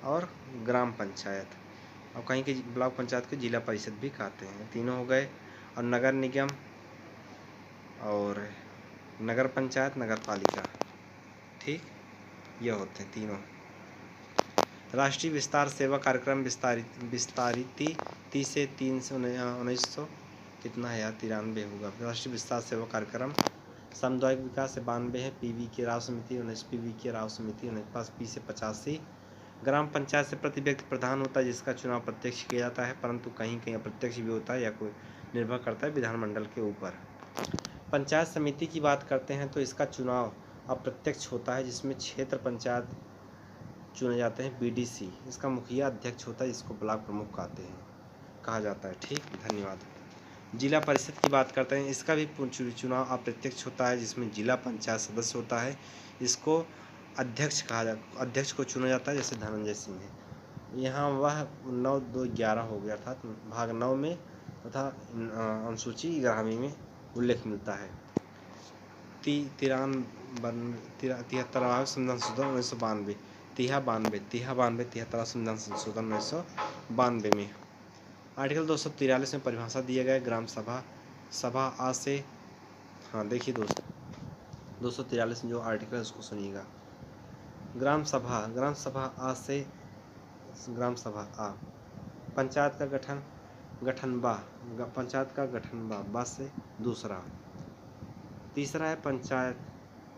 और ग्राम पंचायत, और कहीं के ब्लॉक पंचायत को जिला परिषद भी कहते हैं। तीनों हो गए। और नगर निगम और नगर पंचायत, नगर पालिका। ठीक, ये होते हैं तीनों। राष्ट्रीय विस्तार सेवा कार्यक्रम विस्तारिती 30 से 3 से 1900 कितना है यार, 93 होगा। राष्ट्रीय विस्तार सेवा कार्यक्रम। सामुदायिक विकास से 92 है। पीवी के राव समिति 19, पीवी के राव समिति 19 पी से 85। ग्राम पंचायत से प्रति व्यक्ति प्रधान होता है, जिसका चुनाव प्रत्यक्ष किया जाता है, परंतु कहीं कहीं अप्रत्यक्ष भी होता है या कोई निर्भर करता है विधानमंडल के ऊपर। पंचायत समिति की बात करते हैं तो इसका चुनाव अप्रत्यक्ष होता है, जिसमें क्षेत्र पंचायत चुने जाते हैं, बीडीसी। इसका मुखिया अध्यक्ष होता है, जिसको ब्लॉक प्रमुख कहा जाता है। ठीक, धन्यवाद। जिला परिषद की बात करते हैं, इसका भी चुनाव अप्रत्यक्ष होता है, जिसमें जिला पंचायत सदस्य होता है, इसको अध्यक्ष को चुना जाता है, जैसे धनंजय सिंह है। यहाँ वह 9-2-11 हो गया था, भाग 9 में तथा अनुसूची 11वीं में उल्लेख मिलता है। 73वां संविधान संशोधन 1992, 73वां संविधान संशोधन 1992 में। आर्टिकल 243 में परिभाषा दिया गया ग्राम सभा आ से। हाँ देखिए दोस्तों, 243 में जो आर्टिकल है उसको सुनिएगा। ग्राम सभा आ से, ग्राम सभा आ। पंचायत का गठन बा से दूसरा। तीसरा है पंचायत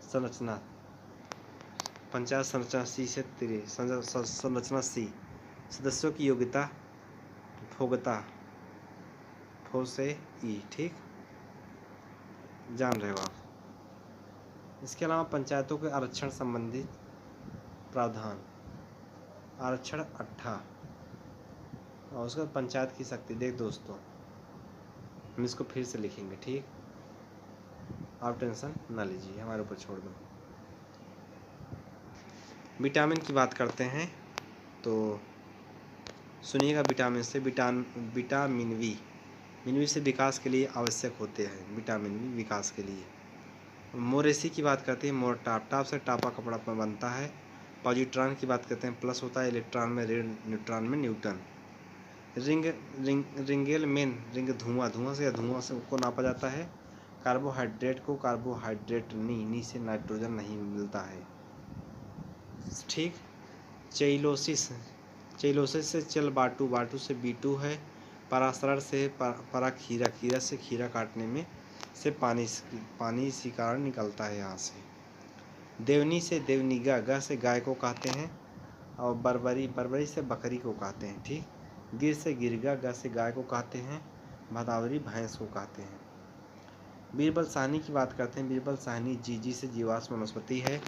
संरचना सी से संरचना सी। सदस्यों की योग्यता फो से ई। ठीक, जान रहे हो आप। इसके अलावा पंचायतों के आरक्षण संबंधी प्रावधान, आरक्षण 8, और उसका पंचायत की शक्ति। देख दोस्तों, हम इसको फिर से लिखेंगे। ठीक, आप टेंशन ना लीजिए, हमारे ऊपर छोड़ दो। विटामिन की बात करते हैं तो सुनिएगा। विटामिन से विटामिन वी से विकास के लिए आवश्यक होते हैं। विटामिन वी विकास के लिए। मोरेसी की बात करते हैं, टाप से टापा कपड़ा बनता है। पॉजिट्रॉन की बात करते हैं, प्लस होता है, इलेक्ट्रॉन में ऋण, न्यूट्रॉन में न्यूटन। रिंग धुआं से को नापा जाता है। कार्बोहाइड्रेट को कार्बोहाइड्रेट नी से नाइट्रोजन नहीं मिलता है। ठीक, चेलोसिस से चल बाटू से B2 है। पराशरण से परा खीरा से खीरा काटने में से पानी इसी कारण निकलता है यहाँ से। देवनी से देवनिगा, गा से गाय को कहते हैं, और बरबरी से बकरी को कहते हैं। ठीक, गिर से गिरगा, गा से गाय को कहते हैं, भदावरी भैंस को कहते हैं। बीरबल साहनी की बात करते हैं, बीरबल साहनी जी से जीवाश्म वनस्पति है।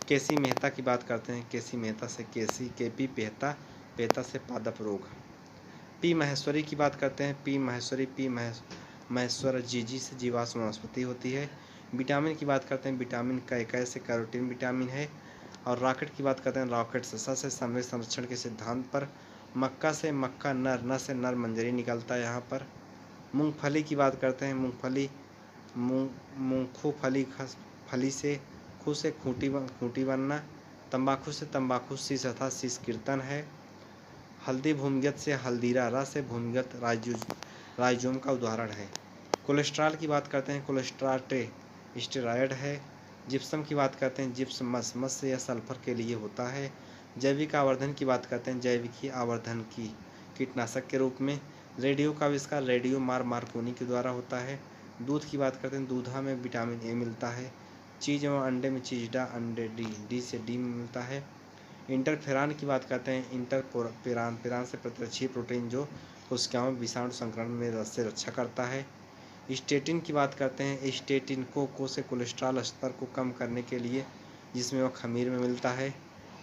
केसी मेहता की बात करते हैं, केसी मेहता से केपी पेहता से पादप रोग। पी महेश्वरी की बात करते हैं, पी महेश्वर जी से जीवाश्म वनस्पति होती है। विटामिन की बात करते हैं, विटामिन कै से कैरोटीन विटामिन है। और रॉकेट की बात करते हैं, रॉकेट से संवेग संरक्षण के सिद्धांत पर। मक्का से मक्का न से नर मंजरी निकलता है यहाँ पर। मूंगफली की बात करते हैं, मूंगफू फली से खू से खूंटी बनना। तंबाकू से तंबाकू शीश अर्थात शीश कीर्तन है। हल्दी भूमिगत से हल्दीरा, रस से भूमिगत राइजोम का उदाहरण है। कोलेस्ट्रॉल की बात करते हैं, कोलेस्ट्रॉल स्टेरॉयड है। जिप्सम की बात करते हैं, जिप्सम मस से या सल्फर के लिए होता है। जैविक आवर्धन की बात करते हैं, जैविकी आवर्धन की कीटनाशक के रूप में। रेडियो का आविष्कार रेडियो मार्कोनी के द्वारा होता है। दूध की बात करते हैं, दूधा में विटामिन ए मिलता है। चीज़ एवं अंडे में चीजडा, अंडे डी से डी में मिलता है। इंटरफेरान की बात करते हैं, इंटरपेरान से प्रतिरक्षी प्रोटीन जो कोशिकाओं में विषाणु संक्रमण में से रक्षा करता है। स्टेटिन की बात करते हैं, स्टेटिन को से कोलेस्ट्रॉल स्तर को कम करने के लिए, जिसमें वह खमीर में मिलता है।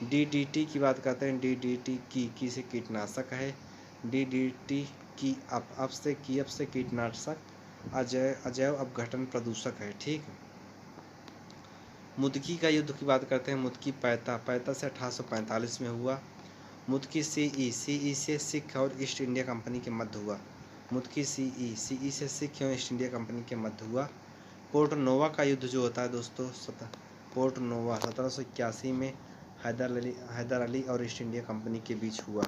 DDT की बात करते हैं, DDT की से कीटनाशक है। DDT की अप से कीटनाशक अजैव अपघटन प्रदूषक है। ठीक, मुदकी का युद्ध की बात करते हैं, मुदकी पैता से 1845 में हुआ। मुदकी सीई से सिख और ईस्ट इंडिया कंपनी के मध्य हुआ। मुदकी सीई से सिख और ईस्ट इंडिया कंपनी के मध्य हुआ। पोर्ट नोवा का युद्ध जो होता है दोस्तों, पोर्ट नोवा 1781 में हैदर अली और ईस्ट इंडिया कंपनी के बीच हुआ।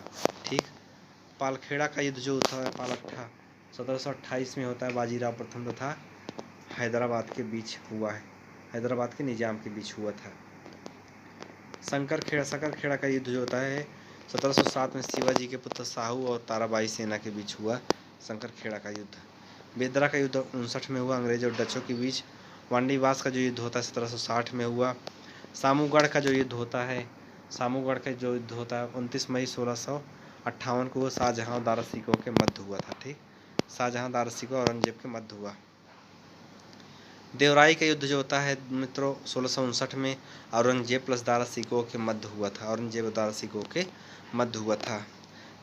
ठीक। पालखेड़ा का युद्ध जो होता है, पालट्ठा 1728 में होता है, बाजीराव प्रथम तथा हैदराबाद के बीच हुआ है, हैदराबाद के निजाम के बीच हुआ था। शकरखेड़ा का युद्ध जो होता है 1707 में शिवाजी के पुत्र साहू और ताराबाई सेना के बीच हुआ शकरखेड़ा का युद्ध। बेदरा का युद्ध 59 में हुआ, अंग्रेज और डचों के बीच। वांडीवास का जो युद्ध होता है 1760 में हुआ। सामूगढ़ का जो युद्ध होता है 29 मई 1658 को शाहजहां और दारा शिकोह के मध्य हुआ था। ठीक। शाहजहां, दारा शिकोह और औरंगजेब के मध्य हुआ। देवराई का युद्ध जो होता है मित्रों 1659 में औरंगजेब प्लस दारा शिकोह के मध्य हुआ था, औरंगजेब और दारा शिकोह के मध्य हुआ था।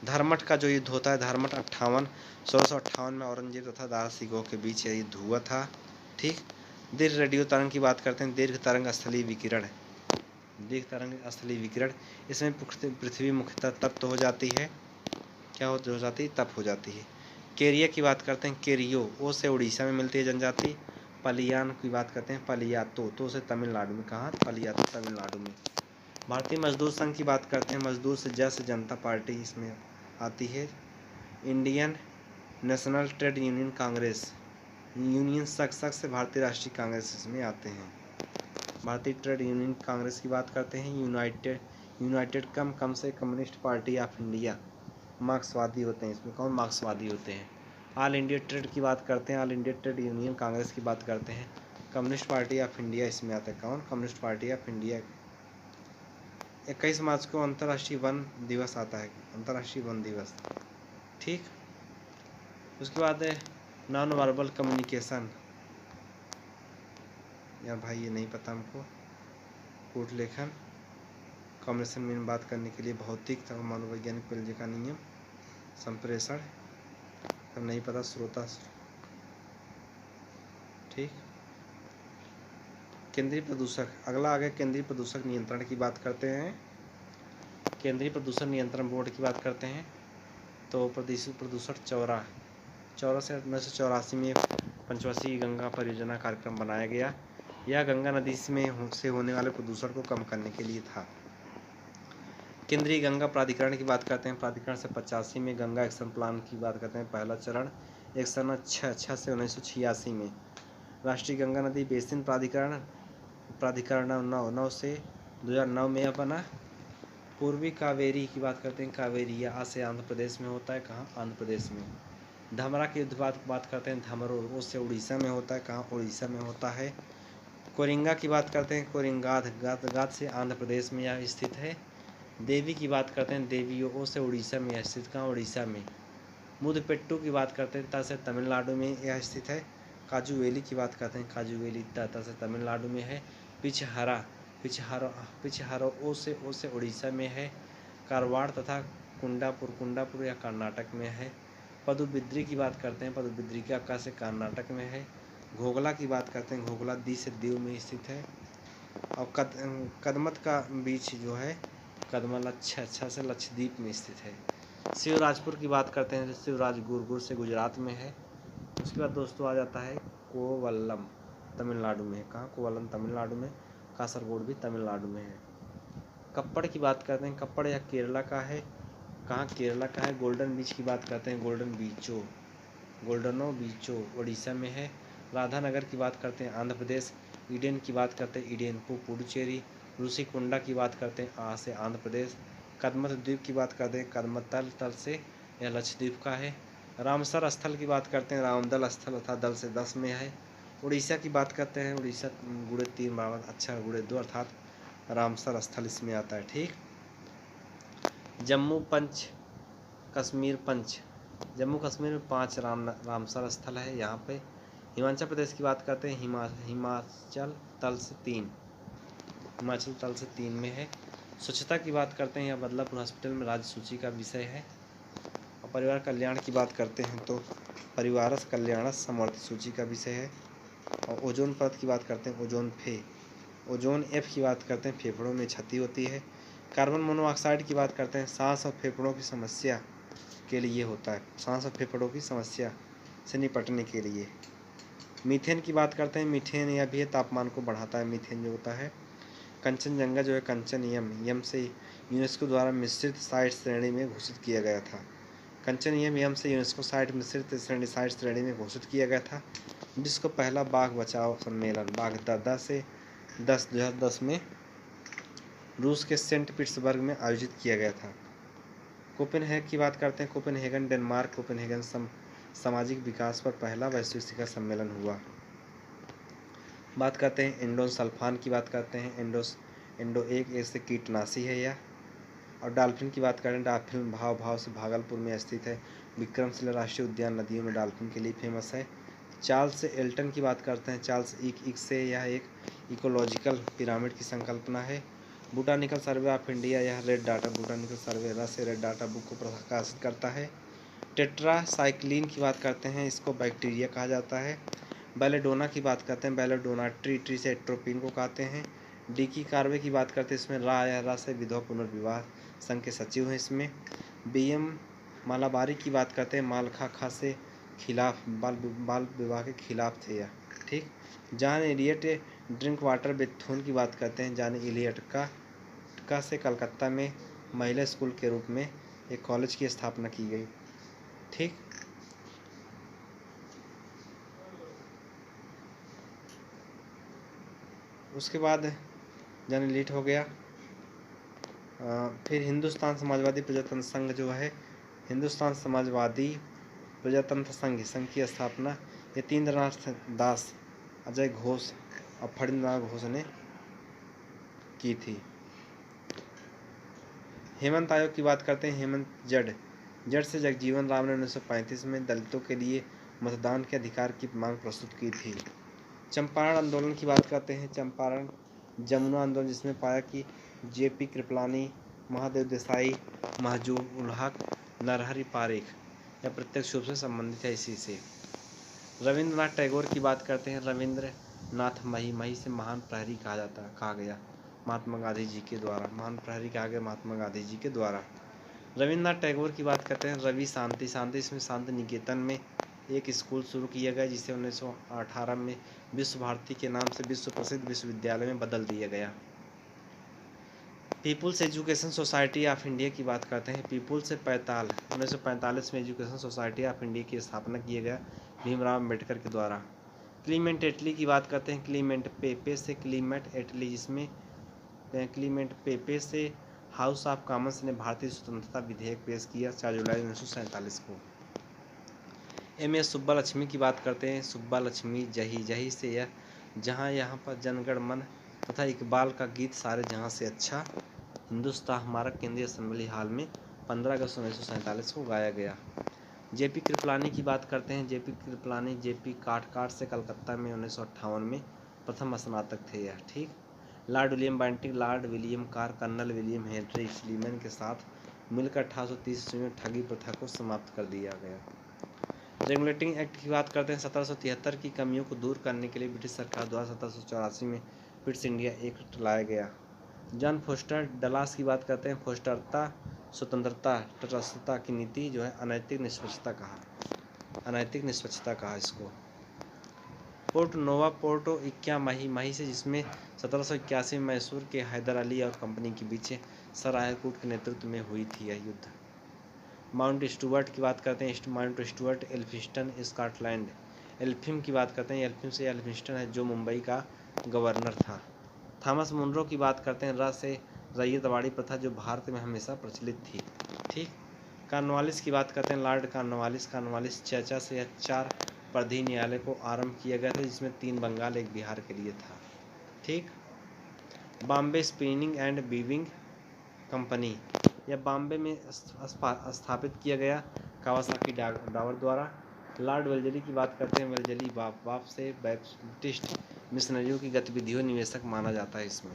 धर्मठ का जो युद्ध होता है धर्मठ 1658 में औरंगजेब तथा दारा शिकोह के बीच यह युद्ध हुआ था। ठीक। दीर्घ रेडियो तरंग की बात करते हैं, दीर्घ तरंग स्थलीय विकिरण, दीर्घ तरंग स्थलीय विकिरण, इसमें पृथ्वी मुख्यतः तप्त हो जाती है, क्या हो जाती है, तप हो जाती है। केरिया की बात करते हैं, केरियो ओ से उड़ीसा में मिलती है जनजाति। पलियान की बात करते हैं, पलियातो तो से तमिलनाडु में, कहाँ, पलियातो तमिलनाडु में। भारतीय मजदूर संघ की बात करते हैं, मजदूर से जनता पार्टी इसमें आती है। Indian national trade union Congress, union शक से भारतीय राष्ट्रीय कांग्रेस इसमें आते हैं। भारतीय ट्रेड यूनियन कांग्रेस की बात करते हैं, यूनाइटेड कम से कम्युनिस्ट पार्टी ऑफ इंडिया, मार्क्सवादी होते हैं इसमें, कौन, मार्क्सवादी होते हैं। ऑल इंडिया ट्रेड की बात करते हैं, all India trade union Congress की बात करते हैं, कम्युनिस्ट पार्टी ऑफ इंडिया इसमें आता है, कौन, कम्युनिस्ट पार्टी ऑफ इंडिया। 21 मार्च को अंतर्राष्ट्रीय वन दिवस आता है, अंतर्राष्ट्रीय वन दिवस। ठीक। उसके बाद है नॉन वर्बल कम्युनिकेशन, यार भाई ये नहीं पता हमको। कूट लेखन, कम्युनिकेशन में बात करने के लिए भौतिक तथा मनोवैज्ञानिक परिचय का नियम, संप्रेषण, तो नहीं पता, श्रोता। ठीक। केंद्रीय प्रदूषक, अगला आ गया केंद्रीय प्रदूषक नियंत्रण की बात करते हैं। केंद्रीय प्रदूषण नियंत्रण बोर्ड की बात करते हैं तो प्रदूषण चौरा से 1984 में पंचवर्षीय गंगा परियोजना कार्यक्रम बनाया गया। यह गंगा नदी में से होने वाले प्रदूषण को कम करने के लिए था। केंद्रीय गंगा प्राधिकरण की बात करते हैं, प्राधिकरण से 85 में गंगा एक्शन प्लान की बात करते हैं, पहला चरण 106 से 1986 में। राष्ट्रीय गंगा नदी बेसिन प्राधिकरण 9 से 2009 में बना। पूर्वी कावेरी की बात करते हैं, कावेरिया आ से आंध्र प्रदेश में होता है, कहाँ, आंध्र प्रदेश में। धमरा की युद्ध बात करते हैं, धमरो वो से उड़ीसा में होता है, कहाँ, उड़ीसा में होता है। कोरिंगा की बात करते हैं, कोरिंगाद से आंध्र प्रदेश में यह स्थित है। देवी की बात करते हैं, देवियो ओ से उड़ीसा में यह स्थित, कहाँ, उड़ीसा में। मुदपेट्टू की बात करते हैं, ता से तमिलनाडु में यह स्थित है। काजू वैली की बात करते हैं, काजू वैली ता से तमिलनाडु में है। पिछहारो ओ से उड़ीसा में है। कारवाड़ तथा कुंडापुर या कर्नाटक में है। पदुबिद्री की बात करते हैं, पदुबिद्री का अक्का से कर्नाटक में है। घोगला की बात करते हैं, घोगला दी से दीव में स्थित है। और कदमत का बीच जो है कदमल अच्छा से लक्षद्वीप में स्थित है। शिवराजपुर की बात करते हैं, शिवराज गुरगुर से गुजरात में है। उसके बाद दोस्तों आ जाता है कोवल्लम, तमिलनाडु में है, कहाँ, कोवल्लम तमिलनाडु में। कासरगोड भी तमिलनाडु में है। कप्पड़ की बात करते हैं, कप्पड़ या केरला का है, कहाँ, केरला का है। गोल्डन बीच की बात करते हैं, गोल्डनो बीचो उड़ीसा में है। राधानगर की बात करते हैं, आंध्र प्रदेश। ईडेन की बात करते हैं, ईडेन पुडुचेरी। ऋषिकुंडा की बात करते हैं, आ से आंध्र प्रदेश। कदमत द्वीप की बात करते हैं, कदमत तल से यह लक्षद्वीप का है। रामसर स्थल की बात करते हैं, रामदल स्थल अर्थात दल से 10 में है। उड़ीसा की बात करते हैं, उड़ीसा गुड़े 3 बराबर अच्छा गुड़े 2 अर्थात रामसर स्थल इसमें आता है। ठीक। जम्मू कश्मीर में 5 रामसर स्थल है यहाँ पे। हिमाचल प्रदेश की बात करते हैं, हिमाचल तल से 3 में है। स्वच्छता की बात करते हैं, यह बदलापुर हॉस्पिटल में राज्य सूची का विषय है। और परिवार कल्याण की बात करते हैं तो परिवारस कल्याणस समवर्ती सूची का विषय है। और ओजोन परत की बात करते हैं, ओजोन फे ओजोन एफ की बात करते हैं, फेफड़ों में क्षति होती है। कार्बन मोनोऑक्साइड की बात करते हैं, सांस और फेफड़ों की समस्या के लिए होता है, सांस और फेफड़ों की समस्या से निपटने के लिए। मीथेन की बात करते हैं, मीथेन यह भी तापमान को बढ़ाता है, मीथेन जो होता है। कंचनजंगा जो है कंचन यम से यूनेस्को द्वारा मिश्रित साइट श्रेणी में घोषित किया गया था। कंचन यम से यूनेस्को साइट मिश्रित साइट श्रेणी में घोषित किया गया था, जिसको पहला बाघ बचाओ सम्मेलन बाघ से 2010 में रूस के सेंट पीटर्सबर्ग में आयोजित किया गया था। कोपेनहेगन की बात करते हैं, कोपेनहेगन डेनमार्क, कोपेनहेगन सामाजिक विकास पर पहला वैश्विक शिखर सम्मेलन हुआ। बात करते हैं एंडोसल्फान की बात करते हैं, एंडो एक ऐसे कीटनाशी है यह। और डॉल्फिन की बात करें, डॉल्फिन भाव से भागलपुर में स्थित है। विक्रमशिला राष्ट्रीय उद्यान नदियों में डॉल्फिन के लिए फेमस है। चार्ल्स एल्टन की बात करते हैं, चार्ल्स इक से यह एक इकोलॉजिकल पिरामिड की संकल्पना है। बोटानिकल सर्वे ऑफ इंडिया, यह रेड डाटा बोटानिकल सर्वे से रेड डाटा बुक को प्रकाशित करता है। टेट्रासाइक्लिन की बात करते हैं, इसको बैक्टीरिया कहा जाता है। बेलेडोना की बात करते हैं, बेलेडोना ट्री से एट्रोपिन को कहते हैं। डीकी कार्वे की बात करते हैं, इसमें रा से विधवा पुनर्विवाह संघ के सचिव हैं इसमें। बीएम मालाबारी की बात करते हैं, मालखा खा से खिलाफ बाल विवाह के खिलाफ थे यह, ठीक। John Elliot Drinkwater Bethune की बात करते हैं, जॉन एलियट का से कलकत्ता में महिला स्कूल के रूप में एक कॉलेज की स्थापना की गई, ठीक। उसके बाद जॉन एलियट हो गया। फिर हिंदुस्तान समाजवादी प्रजातंत्र संघ जो है, हिंदुस्तान समाजवादी प्रजातंत्र संघ की स्थापना ये तीन्द्रनाथ दास, अजय घोष और फणींद्रनाथ घोष ने की थी। हेमंत आयोग की बात करते हैं, हेमंत जड़ से जगजीवन राम ने 1935 में दलितों के लिए मतदान के अधिकार की मांग प्रस्तुत की थी। चंपारण आंदोलन की बात करते हैं, चंपारण जमुना आंदोलन, जिसमें पाया कि जेपी कृपलानी, महादेव देसाई, महजूब उल हक, नरहरि पारेख या प्रत्यक्ष रूप से संबंधित है इसी से। रविंद्रनाथ टैगोर की बात करते हैं, रविंद्रनाथ मही से महान प्रहरी कहा गया महात्मा गांधी जी के द्वारा, महान प्रहरी कहा गया महात्मा गांधी जी के द्वारा। रविंद्रनाथ टैगोर की बात करते हैं, रवि शांति इसमें शांति निकेतन में एक स्कूल शुरू किया गया, जिसे 1918 में विश्व भारती के नाम से विश्व प्रसिद्ध विश्वविद्यालय में बदल दिया गया। People's education society of India की बात करते हैं, पीपुल्स 1945 में एजुकेशन सोसाइटी ऑफ इंडिया की स्थापना किया गया भीमराव अम्बेडकर के द्वारा। क्लीमेंट एटली की बात करते हैं, क्लीमेंट पेपे से क्लीमेंट एटली, जिसमें क्लीमेंट पेपे से हाउस ऑफ कॉमन्स ने भारतीय स्वतंत्रता विधेयक पेश किया 4 जुलाई 1947 को। एम.एस. सुब्बालक्ष्मी की बात करते हैं, सुब्बालक्ष्मी जही से यह जहाँ यहाँ पर जनगण मन तथा इकबाल का गीत सारे जहाँ से अच्छा हिंदुस्तान हमारा केंद्रीय असेंबली हाल में 15 अगस्त 1947 को गाया गया। जेपी कृपलानी की बात करते हैं, जेपी कृपलानी जेपी काट से कलकत्ता में 1958 में प्रथम स्नातक थे यह, ठीक। Lord William Bentinck, Lord William Carr, Colonel William Henry Sleeman के साथ मिलकर 1830 में ठगी प्रथा को समाप्त कर दिया गया। रेगुलेटिंग एक्ट की बात करते हैं, 1773 की कमियों को दूर करने के लिए ब्रिटिश सरकार द्वारा 1784 में पिट्स इंडिया एक्ट लाया गया। जॉन फोस्टर डलास की बात करते हैं, फोस्टरता स्वतंत्रता तटस्थता की नीति जो है अनैतिक निष्पक्षता कहा इसको। पोर्ट नोवा पोर्टो इक्या मही से, जिसमें 1781 में मैसूर के हैदर अली और कंपनी के बीच सर आयरकूट के नेतृत्व में हुई थी यह युद्ध। माउंट स्टुअर्ट की बात करते हैं, माउंट स्टुअर्ट एल्फिंस्टन स्कॉटलैंड। एल्फिम की बात करते हैं, एल्फिम से एल्फिंस्टन है जो मुंबई का गवर्नर था। थॉमस मुनरो की बात करते हैं, से रैयतवाड़ी प्रथा जो भारत में हमेशा प्रचलित थी, ठीक। कॉर्नवालिस की बात करते हैं, लॉर्ड कॉर्नवालिस चर्चा से 4 परिधीय न्यायालय को आरंभ किया गया था, जिसमें 3 बंगाल 1 बिहार के लिए था, ठीक। Bombay spinning and weaving company, यह बॉम्बे में स्थापित किया गया कावासाकी डावर द्वारा। लॉर्ड वेल्जली की बात करते हैं, वेल्जली बाप से बैप्टिस्ट मिशनरियों की गतिविधियों निवेशक माना जाता है इसमें।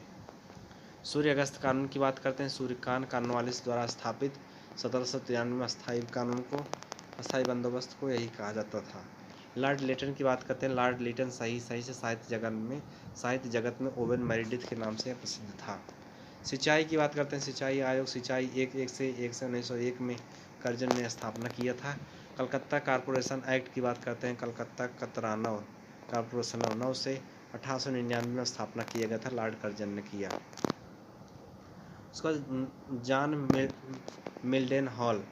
सूर्य अगस्त कानून की बात करते हैं, सूर्य कॉर्नवालिस द्वारा स्थापित 1793 में अस्थायी कानून को, अस्थायी बंदोबस्त को यही कहा जाता था। लॉर्ड लेटन की बात करते हैं। लॉर्ड लेटन सही से साहित्य जगत में ओवेन मेरेडिथ के नाम से प्रसिद्ध था। सिंचाई की बात करते हैं। सिंचाई आयोग सिंचाई एक से 1901 में कर्जन ने स्थापना किया था। कलकत्ता कॉरपोरेशन एक्ट की बात करते हैं। कलकत्ता कतरानव कॉरपोरेशन 9 से 1899 में स्थापना किया गया था, लॉर्ड कर्जन ने किया। उसका जॉन मिल्डन हॉल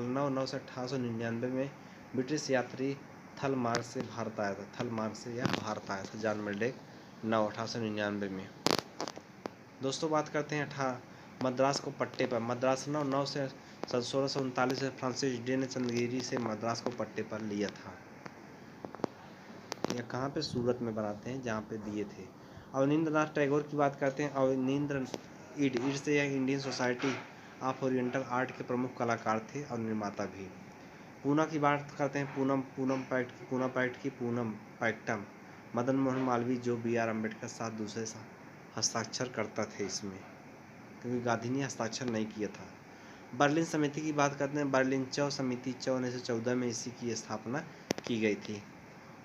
9 से 1899 में ब्रिटिश यात्री थल मार्ग से भारत आया था। जॉन मिल्डन 1899 में। दोस्तों बात करते हैं मद्रास को पट्टे पर। मद्रास 9 से 1639 में फ्रांसिस डे ने चंद्रगिरी से मद्रास को पट्टे पर लिया था। यह कहाँ पे? सूरत में बनाते हैं, जहाँ पे दिए थे। अवनींद्रनाथ टैगोर की बात करते हैं। अवनींद्र ईड से यह Indian society of oriental art के प्रमुख कलाकार थे और निर्माता भी। पूना की बात करते हैं। पूना पैक्टम मदन मोहन मालवीय जो BR अम्बेडकर साथ दूसरे हस्ताक्षर करता थे इसमें, क्योंकि गांधी ने हस्ताक्षर नहीं किया था। बर्लिन समिति की बात करते हैं। बर्लिन समिति 1914 में इसी की स्थापना की गई थी।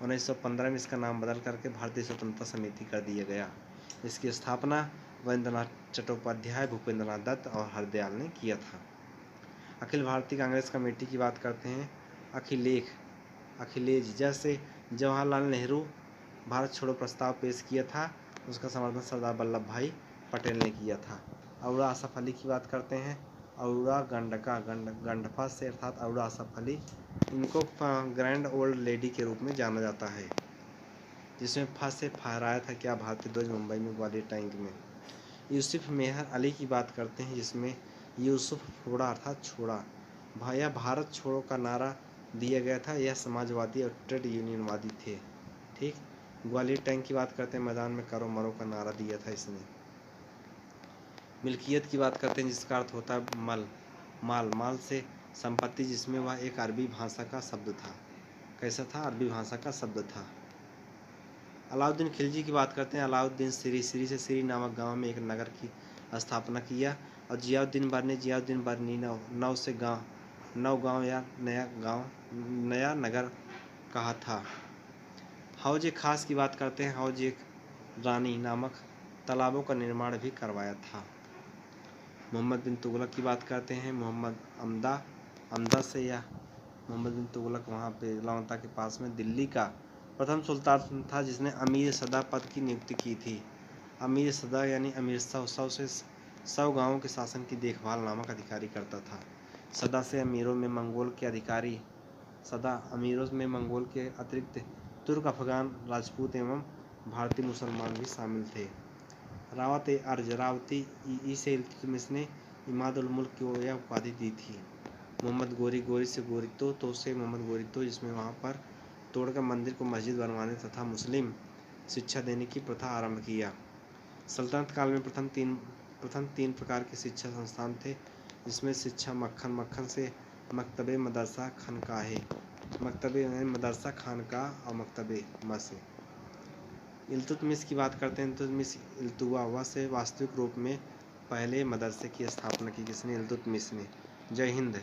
1915 में इसका नाम बदल करके भारतीय स्वतंत्रता समिति कर दिया गया। इसकी स्थापना वैद्यनाथ चट्टोपाध्याय, भूपेंद्रनाथ दत्त और हरदयाल ने किया था। अखिल भारतीय कांग्रेस कमेटी की बात करते हैं। अखिलेश जैसे जवाहरलाल नेहरू भारत छोड़ो प्रस्ताव पेश किया था, उसका समर्थन सरदार वल्लभ भाई पटेल ने किया था। अरोड़ा आसफ अली की बात करते हैं। अरोड़ा गंडफा से अर्थात अरोड़ा आसफ अली, इनको ग्रैंड ओल्ड लेडी के रूप में जाना जाता है, जिसमें फर्स्ट से फहराया था क्या भारतीय ध्वज मुंबई में ग्वालियर टैंक में। यूसुफ मेहर अली की बात करते हैं, जिसमें यूसुफ फोड़ा अर्थात छोड़ा भाया भारत छोड़ो का नारा दिया गया था। यह समाजवादी और ट्रेड यूनियनवादी थे। ठीक। ग्वालियर टैंक की बात करते हैं। मैदान में करो मरो का नारा दिया था इसने। मिल्कियत की बात करते हैं, जिसका अर्थ होता है माल से संपत्ति, जिसमें वह एक अरबी भाषा का शब्द था। कैसा था? अरबी भाषा का शब्द था। अलाउद्दीन खिलजी की बात करते हैं। अलाउद्दीन श्री से श्री नामक गांव में एक नगर की स्थापना किया। और जियाउद्दीन बरनी 9 से नौ गांव या नया नगर कहा था। हौज खास की बात करते हैं। हौज रानी नामक तालाबों का निर्माण भी करवाया था। मोहम्मद बिन तुगलक की बात करते हैं। मोहम्मद अमदा से या मोहम्मद बिन तुगलक वहाँ पे लौता के पास में दिल्ली का प्रथम सुल्तान था, जिसने अमीर सदा पद की नियुक्ति की थी। अमीर सदा यानी अमीर 100 गाँवों के शासन की देखभाल नामक अधिकारी करता था। सदा से अमीरों में मंगोल के अतिरिक्त तुर्क, अफगान, राजपूत एवं भारतीय मुसलमान भी शामिल थे। रावती से इल्तुतमिश ने इमाद उल मुल्क को यह उपाधि दी थी। मोहम्मद गोरी से गोरीतो से मोहम्मद गोरीतो, जिसमें वहाँ पर तोड़कर मंदिर को मस्जिद बनवाने तथा मुस्लिम शिक्षा देने की प्रथा आरंभ किया। सल्तनत काल में प्रथम तीन प्रकार के शिक्षा संस्थान थे, जिसमें शिक्षा मक्खन से मकतबे मदरसा खानकाह और मकतबे मसे। इल्तुतमिश की बात करते हैं। इल्तुतमिश इल्तुवा से वास्तविक रूप में पहले मदरसे की स्थापना की, किसने? इल्तुतमिश ने। जय हिंद।